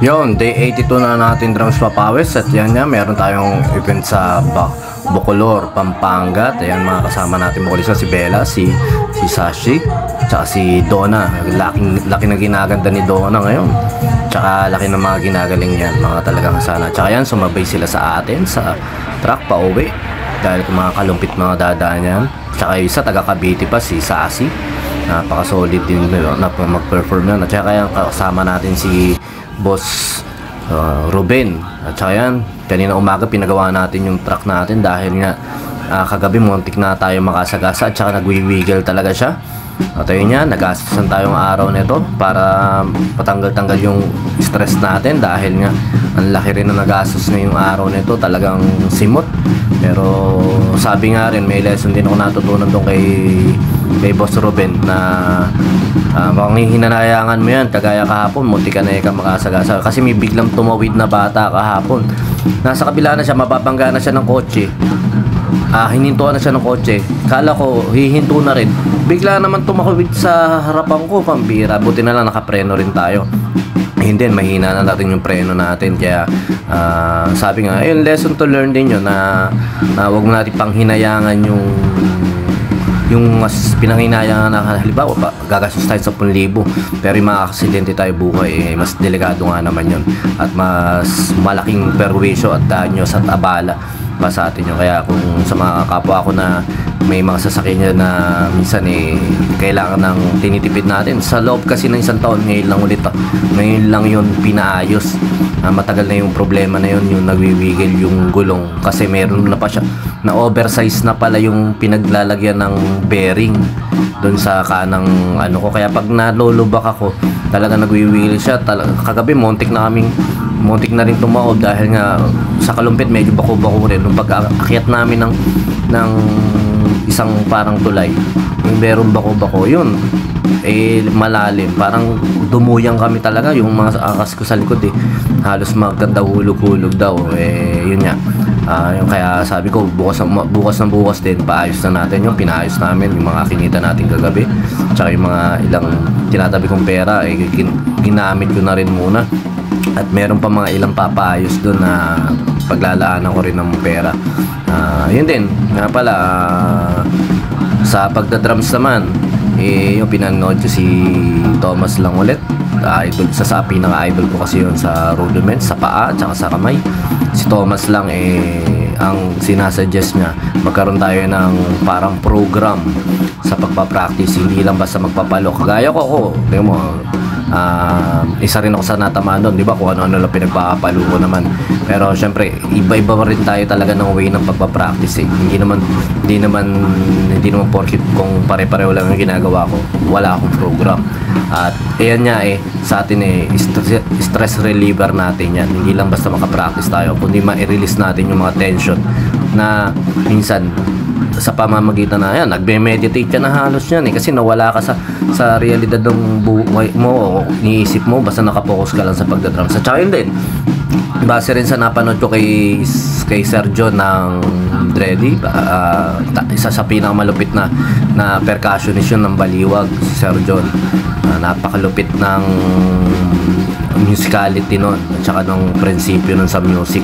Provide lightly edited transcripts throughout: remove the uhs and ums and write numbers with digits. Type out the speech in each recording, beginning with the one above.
Yon, day 82 na natin drums papawis. At yan nga, meron tayong event sa Bacolor, Pampanga. At yan, mga kasama natin vocalista, si Bella, si Sashi, tsaka si Donna. Laki na ginaganda ni Donna ngayon. Tsaka laki ng mga ginagaling yan, mga talagang sana. Tsaka yan, sumabay sila sa atin sa truck pa uwi. Dahil kung mga kalumpit mga dadaan yan. Tsaka isa, taga Cavite pa, si Sashi. Napaka-solid din na mag-perform yan. At tsaka yan, kasama natin si Boss Ruben. At saka yan, kanina umaga pinagawa natin yung truck natin dahil nga kagabi muntik na tayo makasagasa at saka nagwiwiggle talaga siya. At ayun yan, nagasasan tayong araw nito para patanggal-tanggal yung stress natin dahil nga ang laki rin na nagastos ngayong araw nito, talagang simot. Pero sabi nga rin, may lesson din ako natutunan doon kay Boss Ruben na kung hinanayangan mo yan, kagaya kahapon, munti ka na makasagasa kasi may biglang tumawid na bata kahapon. Nasa kabila na siya, mababangga na siya ng kotse. Hinintuan na siya ng kotse. Kala ko hihinto na rin, bigla naman tumawid sa harapan ko, pambira. Buti na lang nakapreno rin tayo. Hindi, mahina na natin yung preno natin. Kaya sabi nga, ayun, lesson to learn din yun na wag mo natin pang hinayangan yung mas pinanghinayang na halimbawa gagastos tayo sa 10,000 pero yung mga aksidente tayo buhay mas delikado nga naman yun at mas malaking perwisyo at danyo at abala pa sa atin yun. Kaya kung sa mga kapwa ko na may mga sasakyan na minsan kailangan ng tinitipid natin sa loob kasi ng isang taon, ngayon lang ulit ngayon lang yun pinaayos. Matagal na yung problema na yun, yung nagwiwigil yung gulong kasi meron na pa siya na oversize na pala yung pinaglalagyan ng bearing doon sa kanang ano ko. Kaya pag nalulubak ako talaga nagwiwigil siya. Kagabi muntik na rin tumaob dahil nga sa kalumpit medyo bako-bako rin nung pag-akyat namin ng isang parang tulay, yung meron bako-bako yun malalim, parang dumuyang kami talaga. Yung mga akas ko sa likod halos maganda hulog-hulog daw yun nga. Yung kaya sabi ko bukas din paayos na natin yung pinaayos namin, yung mga kinita natin kagabi tsaka yung mga ilang tinatabi kong pera ginamit ko na rin muna at meron pa mga ilang papaayos doon na paglalaanan ko rin ng pera. Yun din nga pala, sa pagdadrums naman yung pinanood ko si Thomas lang ulit, idol sa pinaka-idol ko kasi yun sa rudiment, sa paa at saka sa kamay. Si Thomas lang ang sinasuggest niya magkaroon tayo ng parang program sa pagpa-practice, hindi lang basta magpapalo. Kagaya ko tingnan mo, isa rin ako sa natamaan doon, di ba, kung ano-ano lang pinagpapalo ko naman. Pero syempre iba-iba rin tayo talaga ng way ng pagpa-practice hindi naman porket kung pare-pareho lang ang ginagawa ko, wala akong program. At ayan nga sa atin stress reliever natin yan, hindi lang basta makapractice tayo kundi ma-release natin yung mga tension na minsan sa pamamagitan na yan, nagbe-meditate ka na halos yan kasi nawala ka sa realidad ng buhay mo o iniisip mo, basta nakapokus ka lang sa pagdadrum. Sa tsaka yun din, base rin sa napanood ko kay Sir John ng Dreddy, isa sa pinakamalupit na percussionist yun ng Baliwag, si Sir John. Napakalupit ng musicality nun at saka ng prinsipyo nun sa music.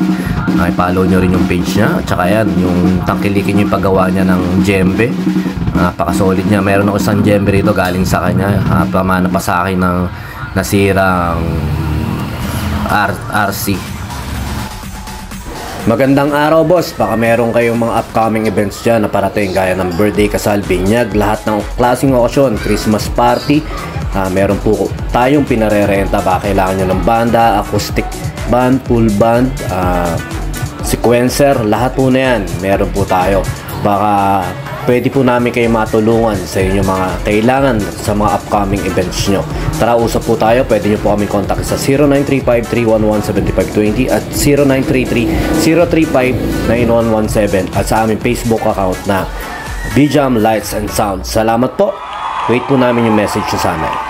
I-follow nyo rin yung page niya at saka yan, yung tangkilikin nyo yung paggawa niya ng djembe. Napakasolid niya. Meron ako isang djembe rito galing sa kanya, pamana pa sa akin ng nasirang RC. Magandang araw boss, baka meron kayong mga upcoming events dyan na parating gaya ng birthday, kasal, binyag, lahat ng klaseng okasyon, Christmas party. Meron po tayong pinarerenta, baka kailangan nyo ng banda, acoustic band, full band, sequencer, lahat po na yan meron po tayo. Baka pwede po namin kayo matulungan sa inyong mga kailangan sa mga upcoming events nyo. Tara, usap po tayo. Pwede nyo po kami contact sa 0935-311-7520 at 0933-035-9117 at sa aming Facebook account na BJAM Lights and Sound. Salamat po. Wait po namin yung message nyo sa amin.